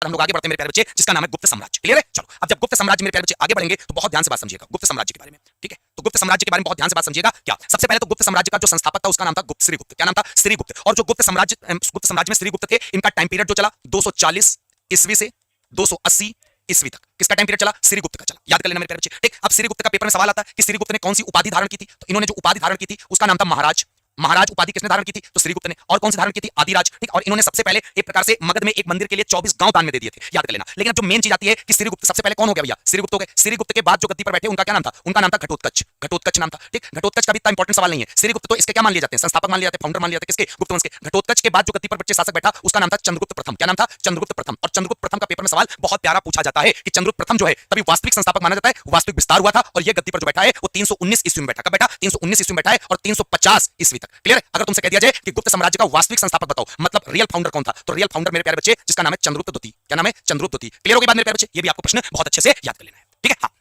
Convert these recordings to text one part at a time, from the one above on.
हम लोग आगे बढ़ते हैं मेरे प्यारे बच्चे, जिसका नाम है गुप्त साम्राज्य। क्लियर है? चलो अब जब गुप्त साम्राज्य मेरे प्यारे बच्चे आगे बढ़ेंगे तो बहुत ध्यान से बात समझिएगा गुप्त साम्राज्य के बारे में। ठीक है, तो गुप्त साम्राज्य के बारे में बहुत ध्यान से बात समझिएगा। क्या सबसे पहले तो गुप्त साम्राज्य का जो संस्थापक था उसका नाम था गुप्त श्रीगुप्त। क्या नाम था? श्रीगुप्त। और जो गुप्त साम्राज्य में श्रीगुप्त थे, इनका टाइम पीरियड जो चला 240 ईस्वी से 280 ईस्वी तक। किसका टाइम पीरियड चला? श्रीगुप्त का चला। याद कर लेना मेरे प्यारे बच्चे। ठीक, अब श्रीगुप्त का पेपर में सवाल आता है कि श्रीगुप्त ने कौन सी उपाधि धारण की थी? तो इन्होंने जो उपाधि धारण की थी उसका नाम था महाराज। महाराज उपाधि किसने धारण की थी? तो श्रीगुप्त ने। और कौन सी धारण की थी? आदिराज। ठीक, और इन्होंने सबसे पहले एक प्रकार से मगध में एक मंदिर के लिए 24 गांव दान में दे दिए थे। याद कर लेना। लेकिन अब जो मेन चीज आती है कि श्रीगुप्त सबसे पहले कौन हो गया भैया? श्रीगुप्त हो गए। श्रीगुप्त के बाद जो गद्दी पर बैठे उनका क्या नाम था? उनका नाम था घटोत्कच। घटोत्कच नाम था। ठीक, घटोत्कच का भी इतना इंपॉर्टेंट सवाल नहीं है। श्रीगुप्त तो इसके क्या मान लिए जाते हैं? संस्थापक मान लिए जाते हैं, फाउंडर मान लिए जाते हैं। किसके? गुप्त वंश के। घटोत्कच के बाद जो गद्दी पर बच्चे शासक बैठा उसका नाम था चंद्रगुप्त प्रथम। क्या नाम था? चंद्रगुप्त प्रथम। और चंद्रगुप्त प्रथम का पेपर में सवाल बहुत प्यारा पूछा जाता है कि चंद्रगुप्त प्रथम जो है तभी वास्तविक संस्थापक माना जाता है, वास्तविक विस्तार हुआ था। और ये गद्दी पर जो बैठा है वो 319 ईस्वी में बैठा। कब बैठा? 319 ईस्वी में बैठा है और 350 ईस्वी तक। क्लियर है? अगर तुमसे कह दिया जाए कि गुप्त साम्राज्य का वास्तविक संस्थापक बताओ, मतलब रियल फाउंडर कौन था, तो रियल फाउंडर मेरे प्यारे बच्चे जिसका नाम है चंद्रगुप्त द्वितीय। क्या नाम है? चंद्रगुप्त द्वितीय। क्लियर हो गई बात मेरे प्यारे बच्चे? ये भी आपको प्रश्न बहुत अच्छे से याद कर लेना है। ठीक है? हाँ,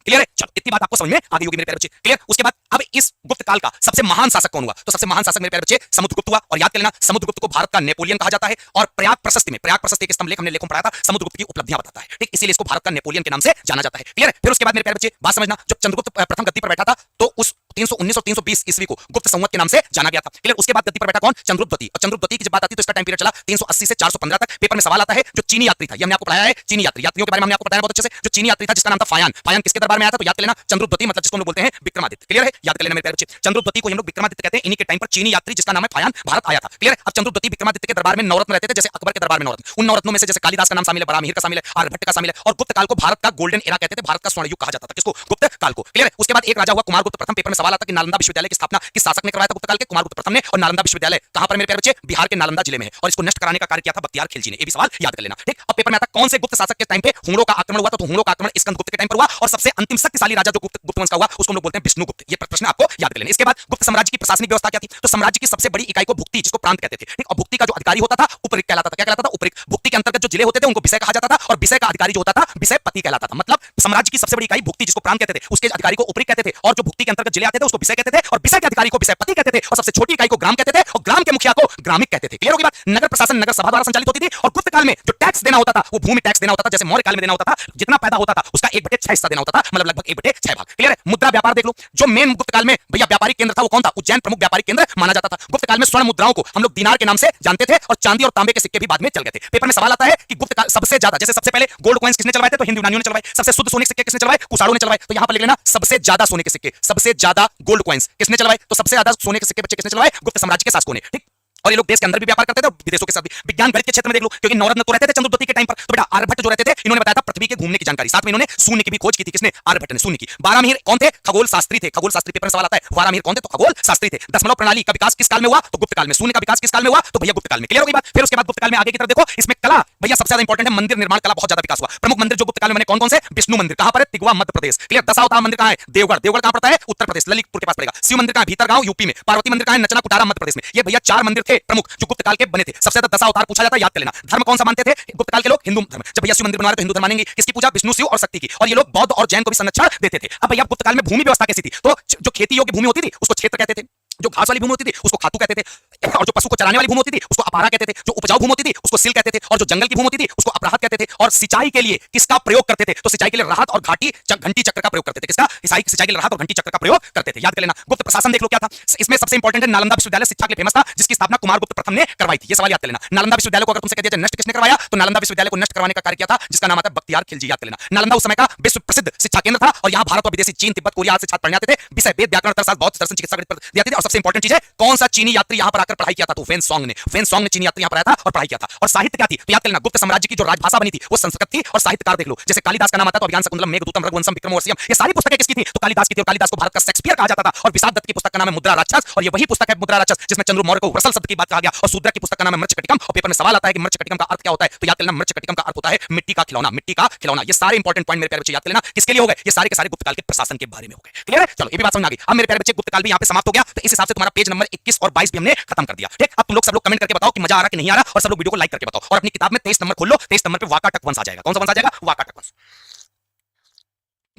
क्लियर है? चलो इतनी बात आपको समझ में आ गई होगी मेरे प्यारे बच्चे। क्लियर? उसके बाद अब इस गुप्त काल का सबसे महान शासक कौन हुआ? तो सबसे महान शासक मेरे प्यारे बच्चे समुद्रगुप्त हुआ। और याद कर लेना समुद्रगुप्त को भारत का नेपोलियन कहा जाता है। और प्रयाग प्रशस्ति एक स्तंभलेख हमने लेखों पढ़ा था, समुद्रगुप्त की उपलब्धियां बताता है। ठीक, इसीलिए इसको भारत का नेपोलियन के नाम से जाना जाता है। क्लियर है? फिर उसके बाद मेरे प्यारे बच्चे बात समझना, जब चंद्रगुप्त प्रथम गद्दी पर बैठा था तो उस 319 और 320 ईस्वी को गुप्त संवत के नाम से जाना गया था। क्लियर? उसके बाद गद्दी पर बैठा कौन? चंद्रगुप्त द्वितीय। और चंद्रगुप्त द्वितीय की जब बात आती है तो इसका टाइम पीरियड चला 380 से 415 तक। पेपर में सवाल आता है जो चीनी यात्री था, ये हमने आपको पढ़ाया है, चीनी यात्री, यात्रियों के बारे में हमने आपको बताया बहुत अच्छे से। जो चीनी यात्री था जिसका नाम था फायान। फायान किसके दरबार में आया था? तो याद कर लेना चंद्रगुप्त द्वितीय, मतलब जिसको हम लोग बोलते हैं विक्रमादित्य। क्लियर है? याद कर लेना मेरे प्यारे बच्चे, चंद्रगुप्त द्वितीय को हम लोग विक्रमादित्य कहते हैं। इन्हीं के टाइम पर चीनी यात्री जिसका नाम है फायान भारत आया था। क्लियर है? अब चंद्रगुप्त द्वितीय विक्रमादित्य के दरबार में नवरत्न रहते थे, जैसे अकबर के दरबार में नवरत्न। उन नवरत्नों में से जैसे कालिदास का नाम शामिल है, बराहमिहिर का शामिल है, आर्यभट्ट का शामिल है। और गुप्त काल को भारत का गोल्डन एरा कहते थे, भारत का स्वर्ण युग कहा जाता था। किसको? गुप्त काल को। क्लियर है? उसके बाद एक राजा हुआ कुमारगुप्त प्रथम। पेपर में सवाल आता है कि नालंदा विश्वविद्यालय की स्थापना किस शासक ने करवाया था? गुप्त काल के कुमारगुप्त प्रथम ने। और नालंदा विश्वविद्यालय कहां पर मेरे प्यारे बच्चे? बिहार के नालंदा जिले में है। और इसको नष्ट कराने का कार्य किया था बख्तियार खिलजी ने। ये भी सवाल याद कर लेना। ठीक, अब पेपर में आता कौन से गुप्त शासक के टाइम पे हुणों का आक्रमण हुआ? तो हुणों का आक्रमण स्कंदगुप्त के टाइम पर हुआ। और सबसे अंतिम शक्तिशाली राजा जो गुप्त वंश का हुआ उसको हम लोग बोलते हैं विष्णुगुप्त। ये प्रश्न आपको याद कर लेना। इसके बाद गुप्त साम्राज्य की प्रशासनिक व्यवस्था क्या थी? तो साम्राज्य की सबसे बड़ी इकाई को भुक्ति, जिसको प्रांत कहते थे। ठीक, और भुक्ति का जो अधिकारी होता था उपरिक्त कहलाता था। क्या कहलाता था? उपरिक्त। भुक्ति के अंतर्गत जो जिले होते थे उनको विषय कहा जाता था। और विषय का अधिकारी जो होता था विषयपति कहलाता था। मतलब साम्राज्य की सबसे बड़ी इकाई भुक्ति, जिसको प्रांत कहते थे, उसके अधिकारी को उपरिक्त कहते थे। और जो भुक्ति के अंतर्गत जिले आते थे उसको विषय कहते थे। और विषय के अधिकारी को विषयपति कहते थे। और सबसे छोटी इकाई को ग्राम कहते थे। और ग्राम के मुखिया को ग्रामिक कहते थे। क्लियर होगी बात? नगर प्रशासन नगर सभा द्वारा संचालित होती थी। और गुप्त काल में जो टैक्स देना होता था वो भूमि टैक्स देना होता था। जैसे मौर्य काल में देना होता था, जितना पैदा होता था उसका 1/6 हिस्सा देना होता था, मतलब लगभग 1/6 भाग। क्लियर है? मुद्रा व्यापार देख लो। जो मेन गुप्त काल में भैया व्यापारिक केंद्र था वो कौन था? उज्जैन प्रमुख व्यापारिक केंद्र माना जाता था। गुप्त काल में स्वर्ण मुद्राओं को हम लोग दिनार के नाम से जानते थे। और चांदी और तांबे के सिक्के भी बाद में चल गए थे। पेपर में सवाल आता है कि गुप्त काल सबसे ज्यादा, जैसे सबसे पहले गोल्ड कॉइंस किसने चलवाए थे? तो हिंदू यूनानियों ने चलवाए। सबसे शुद्ध सोने के सिक्के किसने चलवाए? कुषाणों ने चलवाए। तो यहां पर लिख लेना सबसे ज्यादा सोने के सिक्के, सबसे ज्यादा गोल्ड कॉइंस किसने चलवाए? तो सबसे ज्यादा सोने के सिक्के बच्चे किसने चलवाए? गुप्त साम्राज्य के शासकों ने। ठीक, और ये लोग देश के अंदर भी व्यापार करते थे और विदेशों के साथ भी। विज्ञान गणित के क्षेत्र में देख लो, क्योंकि नवरत्न तो रहते थे चंद्रगुप्त द्वितीय के टाइम पर। तो बेटा आर्यभट्ट जो रहते थे इन्होंने बताया था पृथ्वी के घूमने की जानकारी, साथ में इन्होंने शून्य की भी खोज की थी। किसने? आर्यभट्ट ने शून्य की। बारहमीर कौन थे? खगोल शास्त्री थे। खगोल शास्त्री पेपर में सवाल आता है बारहमीर कौन थे? तो खगोल शास्त्री थे। दशमलव प्रणाली का विकास किस काल में हुआ? तो गुप्त काल में। शून्य का विकास किस काल में हुआ? तो भैया गुप्त काल में। क्लियर हो गई बात? फिर उसके बाद गुप्त काल में आगे की तरफ देखो, इसमें कला भैया सबसे ज्यादा इंपॉर्टेंट है। मंदिर निर्माण कला बहुत ज्यादा विकास हुआ। प्रमुख मंदिर जो गुप्त काल में बने कौन कौन से? विष्णु मंदिर कहां पर है? तिगवा मध्य प्रदेश। क्लियर? दशावतार मंदिर कहां है? देवगढ़। देवगढ़ कहां पड़ता है? उत्तर प्रदेश, ललितपुर के पास पड़ेगा। शिव मंदिर कहां है? भीतरगांव यूपी में। पार्वती मंदिर कहां है? नचना कुटारा मध्य प्रदेश में। ये भैया 4 मंदिर थे प्रमुख जो गुप्त काल के बने थे। सबसे ज्यादा दशावतार पूछा जाता है, याद कर लेना। धर्म कौन सा मानते थे गुप्त काल के लोग? हिंदू धर्म। जब भैया शिव मंदिर बनवा रहे तो हिंदू धर्म मानेंगे। किसकी पूजा? विष्णु, शिव और शक्ति की। और ये लोग बौद्ध और जैन को भी संरक्षण देते थे। अब भैया गुप्त काल में भूमि व्यवस्था कैसी थी? तो जो खेती योग्य भूमि होती थी उसको क्षेत्र कहते थे। जो घास वाली भूमि होती थी उसको खातू कहते थे। और जो पशु को चराने वाली भूमि होती थी उसको अपारा कहते थे। जो उपजाऊ भूमि होती थी उसको सिल कहते थे। और जो जंगल की भूमि होती थी उसको अपराहत कहते थे। और सिंचाई के लिए किसका प्रयोग करते थे? तो सिंचाई के लिए राहत और घंटी चक्र का प्रयोग करते थे। किसका? सिंचाई के लिए राहत और घंटी चक्र का प्रयोग करते थे। याद कर लेना। गुप्त प्रशासन देख लो क्या था इसमें सबसे इंपॉर्टेंट है। नालंदा विश्वविद्यालय शिक्षा के लिए फेमस था, जिसकी स्थापना कुमारगुप्त प्रथम ने करवाई थी। ये सवाल याद कर लेना। नालंदा विश्वविद्यालय को अगर तुमसे कह दिया जाए नष्ट किसने करवाया, तो नालंदा विश्वविद्यालय को नष्ट करवाने का कार्य किया था जिसका नाम आता है बख्तियार खिलजी। याद कर लेना। नालंदा उस समय का विश्व प्रसिद्ध शिक्षा केंद्र था। और यहाँ भारत और विदेशी चीन, तिब्बत, कोरिया से छात्र पढ़ने आते थे। विषय वेद, व्याकरण, अर्थशास्त्र, बौद्ध दर्शन, चिकित्सा गणित पर दी जाती थी। और सबसे इंपॉर्टेंट चीज है कौन सा चीनी यात्री यहाँ पर आकर पढ़ाई किया था? तो वेनसोंग ने। वेनसोंग ने चीनी यात्री यहाँ पर आया था और पढ़ाई किया था। और साहित्य क्या थी? तो याद कर लेना गुप्त साम्राज्य की जो राजभाषा बनी थी वो संस्कृत थी। और साहित्यकार देख लो, जैसे कालिदास का नाम आता है तो अभिज्ञान शाकुंतलम, मेघदूतम, रघुवंशम, विक्रमोर्वशीयम, ये सारी पुस्तकें किसकी थी? तो कालिदास की थी। और कालिदास को भारत का शेक्सपियर कहा जाता था। और विशाल दत्त की पुस्तक का नाम है मुद्रा राक्षस। और ये वही पुस्तक है मुद्रा राक्षस जिसमें चंद्र मौर्य को वृषल शब्द की बात कहा गया। और शूद्र की पुस्तक का नाम है मृच्छकटिकम। और पेपर में सवाल आता है कि मृच्छकटिकम का अर्थ क्या होता है? तो याद कर लेना मृच्छकटिकम का अर्थ होता है मिट्टी का खिलौना। मिट्टी का खिलौना। ये सारे इंपॉर्टेंट पॉइंट मेरे प्यारे बच्चे याद कर लेना। किसके लिए हो गए? ये सारे के सारे गुप्त काल के प्रशासन के बारे में हो गए। क्लियर है? चलो ये भी बात समझ आ गई। अब मेरे प्यारे बच्चे गुप्त काल भी यहाँ पे समाप्त हो गया। तो इस हिसाब से तुम्हारा पेज नंबर 21 और 22 भी हमने खत्म कर दिया। ठीक, अब तुम लोग सब लोग कमेंट करके बताओ कि मजा आ रहा कि नहीं आ रहा। और सब लोग वीडियो को लाइक करके बताओ। और अपनी किताब में 23 नंबर खोल लो। 23 नंबर पे वाकाटक वंश आ जाएगा। कौन सा वंश आ जाएगा? वाकाटक वंश।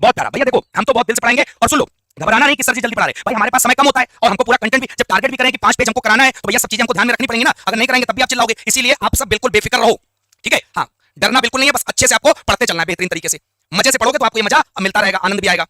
बहुत प्यारा भैया। देखो हम तो बहुत दिल से पढ़ाएंगे। और सुन लो, घबराना नहीं कि सर जी जल्दी पढ़ा रहे। भाई हमारे पास समय कम होता है और हमको पूरा कंटेंट भी जब टारगेट भी करें कि 5 पेज हमको कराना है तो भैया सब चीजें हमको ध्यान में रखनी पड़ेंगी ना। अगर नहीं कराएंगे तब भी आप चिल्लाओगे। इसीलिए आप सब बिल्कुल बेफिक्र रहो। ठीक है? हाँ, डरना बिल्कुल नहीं है, बस अच्छे से आपको पढ़ते चलना है बेहतरीन तरीके से। मजे से पढ़ोगे तो आपको ये मजा मिलता रहेगा, आनंद भी आएगा।